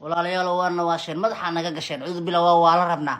walaalayaal waana waasheen madaxa naga gasheen cudub bila waa la rabnaa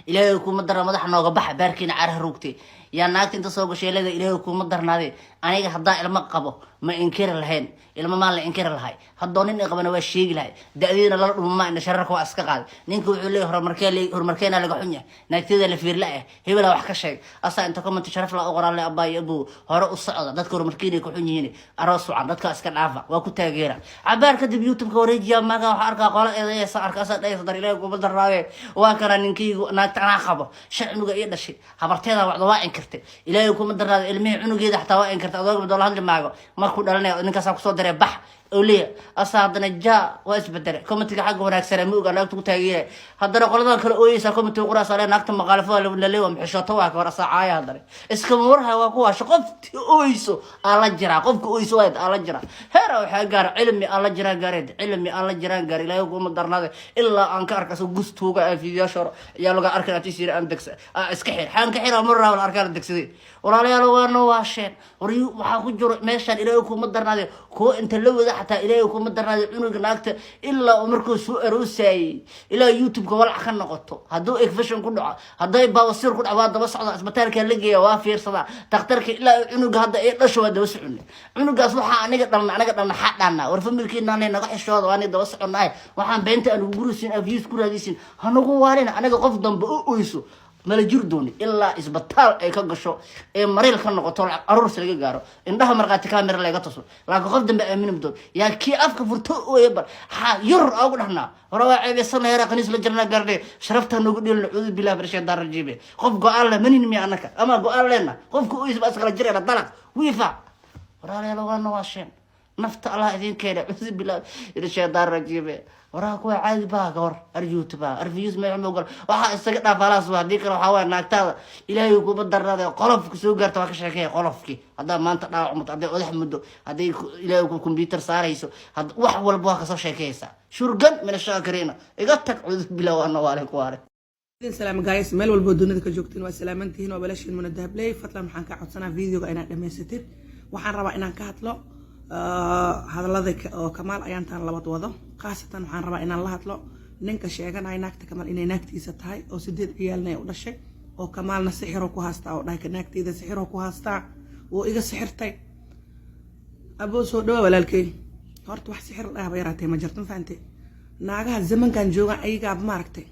ilaahay kuma dara madaxa nooga bax baarkiina carah rugtay yaa naagta inta soo gashay leedahay ilaahay kuma darnaade aniga hadaa ilma qabo ma inkir lahayn ilma ma la inkir lahay hadoo nin qabana waa sheegi lahay daadiina la dhuma in shararka waa iska qaad ninka wuxuu leeyahay horumarkeena laga xunya naagteeda la fiir la hebela wax ka sheeg asa inta comment sharaf la qoran le abay abu hore u socda dadka horumarkeena ku xun yihiin aroos wacan dadka iska dhaafa waa ku taageera cabaar kadib youtube ka wareejiya maga wax arka qola ee saarka sa dheeyay dar ilaahay kuma darnaade waa kana ninkii naagta ana qabo shacnuga iyo dhashay habarteeda wacdo waa inkirtay ilaahay kuma darnaade ilmihii cunugeeda xataa waa inkirtay adoo dowlad hadli maago markuu dhalanay ninkaas ku soo daray bax أولي أصعدنا جاء وأثبت كومنت حق هناك سلام وقال لك تقول هذا قلنا كل أويس كومنت وقراص على نكتم مخالفة ولا اليوم حشطوا كورس عاية هذا إسكمورها وقوة شقفت أويسو على جرا قفك أويسو وايد على جرا هرا حجار علمي على جرا جارد علمي على جرا جاري لا يقوم الدرنا إلا أنكر كسو جستوجا في يشر يلقى أركان تيسير أندكس إسكحير حان كحير مرة والأركان الدكسي ولا يلو وانو واشين وريو وحاجر ماشان إلى يقوم الدرنا كو أنت لو حتى إلهي وكم درنا عنق ناقته إلا أمركو سوء روسي إلى يوتيوب كوال عخن نقطه هدو إكفشن كله هدو يباوسير كل عواد بس على أسبتارك اللي وافير صدا تختارك إلا عنق هذا إيه ليش هذا وسعني عنق أصبح أنا قدرنا حق لنا ورفم الكينا نقح الشواذ وأنا ده وسعنا وحن بنت أنا وجروسين أفيس كل هذه سين هنقول وارنا أنا قفضن بأويسو مال جردوني إلا إسبتال أي كقشوا أي مريل خلنا قطول عروس اللي جارو إنها مرقات كاميرا اللي قتصوا لكن قفدن بأمين بدون يا كي أفك فرتو ويبر ير أقول إحنا رواعي بيصلنا يرى قنيس لجرنا قرني شرفتها نقول العذب بالله برشاد دار الجيبة قف قال له منين مي أنك أما قال لنا قف كويس بس قال جري على الطلاق ويفع ورا لو أنا واشين نفط الله إذن كذا عذب بالله برشاد دار الجيبة وراك عادي بقى قر أرجوت بقى أرفيوز ما يعمل قر واحد استقطع فلاس وهديك روح حوار ناكتاد إلهي يكون بدر هذا قلفك سوق قرت واقش شيء قلفك هذا ما أنت لا عمت هذا واضح مده هذا إلهي يكون كمبيوتر صار يسو هذا واحد ولا بواك صار شيء كيسا شرقا من الشاكرين إجتك عذ بالله وأنا وارك وارك السلام جايس مال والبودونة كجوكتين والسلام انتهين وبلاش من الذهب لي فترة محن كعد سنة فيديو قاينا لما ستير وحن ربع إن كهتلو هذا الذي كمال أيانتان لبط وضع خاصة وحن ربع إن الله هتلو ننك شيئا أي نكت كمال إني نكتي ستهاي أو سديد عيالنا ولا شيء أو كمال نسحره كهاستا أو دايك نكتي إذا سحره كهاستا وإذا سحرتي أبو سودو ولا الكي هرت واحد سحر الله بيراتي ما جرتم فانتي ناقها الزمن كان جوغا أي قاب ماركتي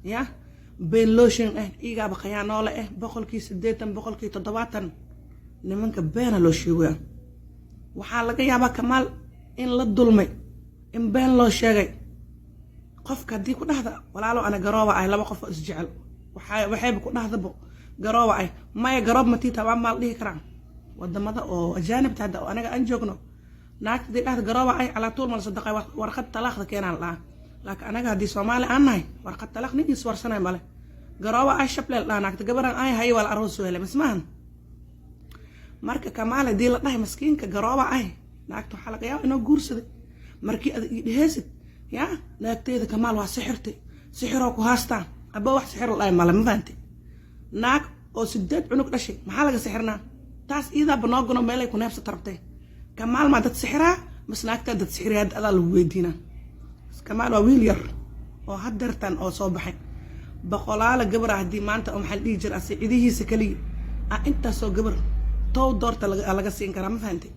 يا بين لوشين إيجا بقيانولا بقول كي سديتن بقول كي تضباطن نمنك بين لوشيويا waxaa laga yaabaa kamaal in la dulmay in been loo sheegay qofka hadii ku dhaxda walaalo ana garooba ay laba qof is jecel waxay ku dhaxdabo garooba ay may garoob ma tii tabaan maal dhihi karaan wadamada oo ajaanib taada oo anaga aan joogno naagta dii dhaxda garooba ay ala tool mal sadaqay warqad talaaqda keenan la laakiin anaga hadii Soomaali aan nahay warqad talaaq nin is warsanay male garooba ay shableel la naagta gabaran ay hay wal aroos weele mismaan marka kamaal hadii la dhahay maskiinka garooba ay naagta waxa laga yaabaa inuu guursaday markii aad dhehaysid ya naagteeda kamaal waa sixiro ku haastaan aba wax sixir la mala ma fahanti naag oo sideed cunug dhashay maxaa laga sixirnaa taas ida banoogono meel ay ku neefsa tarabtay kamaal ma dad sixira mas naagta dad sixiriyaad adaa lagu weydiina kamaal waa wiil yar oo hadartan oo soo baxay boqolaal gabar hadii maanta oo maxal dhigi jir asii cidihiisa kaliya inta soo gabar تو دورت لقى سين كرام فهمتي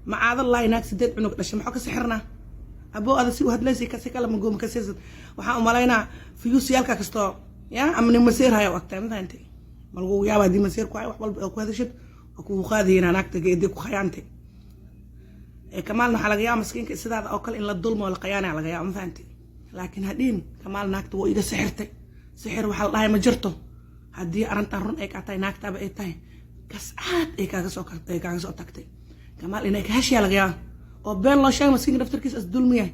معاذ الله هناك سديد عنق دش محو كسحرنا ابو هذا سي واحد ليس كسي كلام نقوم كسيس وحا مالينا فيوس يالكا كستو يا امن مسير هاي وقت فهمتي ملغو يا دي مسير كو wax walba ku hadashid ku qaadina naagta geedi ku khayantay كمال waxa laga yaabaa miskiinka sidaada oo kale in la dulmo la qayaana laga yaabaa fahmtay laakiin hadin kamaal naagta way iga sixirtay sixir waxa la dhahay ma jirto hadii arintan run ay ka tahay naagtaba ay tahay كسعات إيه كاغسو تكتي كمال إنك هشيا لغيا أو بين لو شيء مسكين دفتر كيس أسدول مياه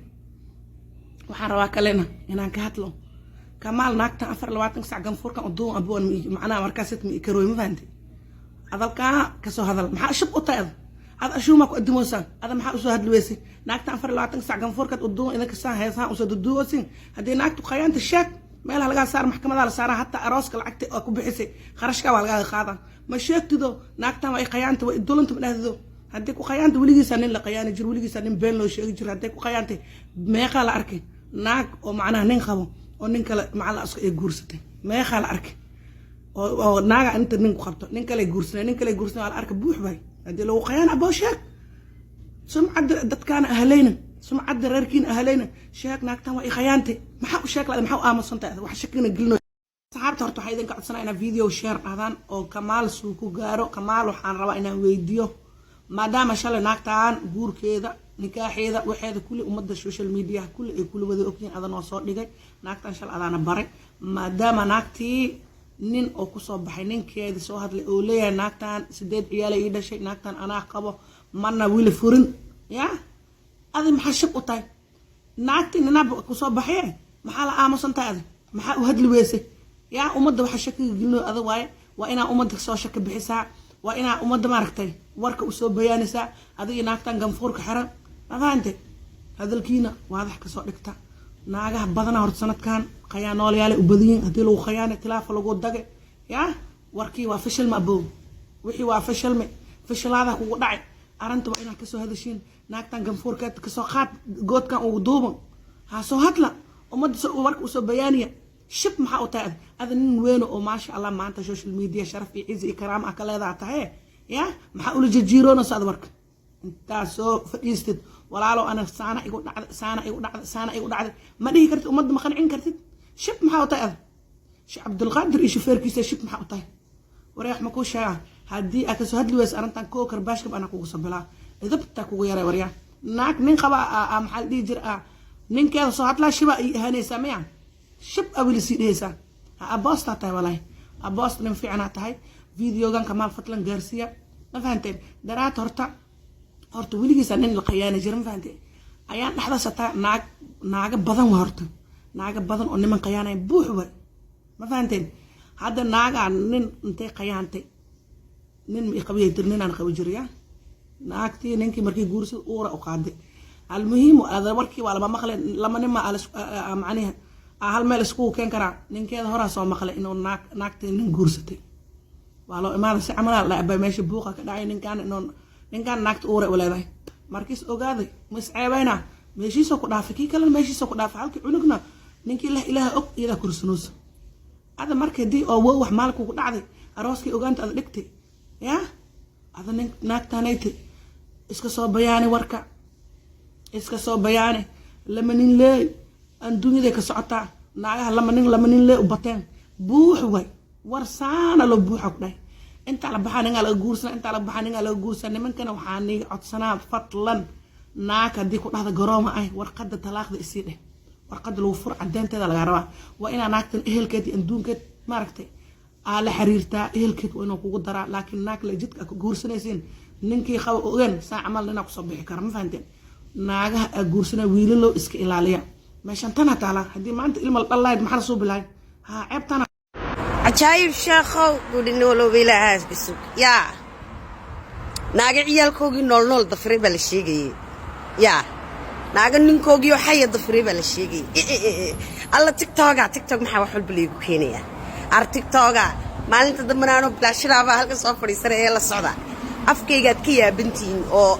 وحروا كلنا إنك هاتلو كمال ناكتا أفر لواتن ساعة جنفور كان أدوم أبوان معنا مركزة كروي مفهمتي هذا كسو هذا محا شب أطيب هذا شو ما قدموا سان هذا محا أسو هاد لويسي ناكتا أفر لواتن ساعة جنفور كان أدوم إنك سان هيسان أسو دودو سين هذه ناكتو خيانة الشك مالها لقى صار محكمة على صار حتى أراسك العكت أكو بحسي خرجك والقى خاطر ما شيكت ذو ناكتا ما يقيانت ويدولنت من هذا هديك وقيانت وليجي سنين لقيان جر وليجي سنين بين لو شيء جر هديك وقيانت ما يقال أركي naag oo macnaha nin qabo oo nin kale macalla isku ay guursatay meeqa la arkay oo naaga inta nin ku qabto nin kale guursanay la arkay buux bay hadii lagu qayaan aboo sheeg sumcad dadkaan ahlayna sumcad reerkiin ahlayna sheeg naagtan waa ikhayante maxaa u sheeg la maxaa aamusantahay wax shakina gelino saxaabta horta waxay idin ka codsanaa video share aadaan oo Kamaal suu ku gaaro Kamaal waxaan rabaa inaan weydiyo maadaama shalay naagtaan guurkeeda nikaaxeeda waxeeda kulli ummadda social media kulli ay kulli wada ogtiin adan oo soo dhigay naagtaan shalay adaana baray maadaama naagtii nin oo ku soo baxay ninkeeda soo hadlay oo leeyahay naagtaan 8 ciyaal ay dhashay naagtaan anaa qabo marna wiil furin ya adi maxaa shaq u tahay naagtii nina ku soo baxay maxaa la aamusantahay maxaa u hadli weysay يا أمد وحشك يقولون هذا واي وأنا أمد صوشك بحسها وأنا أمد ما ركتي ورك أسوب بيانسا هذا يناكتان جنفورك حرام هذا أنت هذا الكينا وهذا حكي صدقته ناقة بدنا هرت سنة كان خيانة ليالي وبدين هذي لو خيانة خلاف لو جود دقة يا وركي وفشل مقبول وحي وفشل فشل هذا هو داعي أرنت وأنا كسو هذا الشيء ناكتان جنفورك كسو خات جود كان ودوبه هاسو هتلا أمد ورك أسوب بيانية شب maxaa u tahay adan nin weyn oo ma sha Allah maanta social media sharaf iyo cizi ikram ah kala leedahay ya maxaa ula jijiroona saad warka inta soo fadhiistid walaalo ana saana igu dhacday ma dhihi kartid ummadda ma qancin kartid shab maxaa u tahay Sheikh Abdul Qadir iyo shufeerkiisa shab maxaa u tahay wareex ma ku sheega hadii aad soo hadli weys arintan koo karbaashka ana kugu sabilaa idabta kugu yaray waryaa naag nin qaba maxaa dhigi jir ninkeeda soo hadla shiba ay ahanaysa miyaan شب أول سيديسا أبوست تاي والله أبوست نفعنا تاي فيديو كان كمال فتلن جارسيا ما فهمتين درات هرت ولي سنين القيانة جرم فهمتين أيام لحظة ستا ناق بدن وهرت ناق بدن أن من قيانة بوحبة ما فهمتين هذا ناق نن أنت قيانتي نن قبيه ترنين أنا قبي جريا ناقتي ننكي مركي جورس أورا أقعد المهم هذا وركي ولا ما مخلي لما نما على معنيها hal meel isku keen kara ninkeeda hore soo maqlay inuu naagtay nin guursatay walo imaada si amal la abay meesha buuqa ka dhacay ninkan naagta uure u leedahay markiis ogaaday mas'aabayna meeshiisa ku dhaafay kii kale meeshiisa ku dhaafay halkii cunugna ninkii ilaahay og iyada kursunuus hada markii dii oo wax maalku ku dhacday arooskii ogaanta aad dhigtay ya hada naagtaanayte iska soo bayaani warka iska soo bayaani lama nin leey الدنيا ذيك سعتها ناقها لما نين وبتين بوح وي ورسانا لو بوح وكده انت على بحانين على جورسنا انت على بحانين على جورسنا من كانوا حاني عطسنا فضلا ناقة ديك هذا جرامة اي ورقد الطلاق ذي السيدة ورقد الوفر عدين تدا الغرامة وإنا ناقة إهل كده اندون كده ما ركتي على حريرتا إهل كده وإنه كوجد درا لكن ناقة اللي جت جورسنا يسين ننكي خو وين ساعة عمل لنا قصبح كرم فهمتين ناقة جورسنا ويلو اسك إلالية ماشي انتنا تعالى هدي ما انت علم الله ما حرصوا بالله ها عيبتنا عجايب شيخو قولي نولو بلا عاز بسوق يا ناقع عيالكوغي نول ضفري بلا شيغي يا ناقع نينكوغي وحي ضفري بلا شيغي الله تيك توك maxaa wax walba liigu keenaya ar تيك توكا maalinta dambanaano bla shiraaba halka soo fadhiisanay ee la socda afkayga ka yaabintiin oo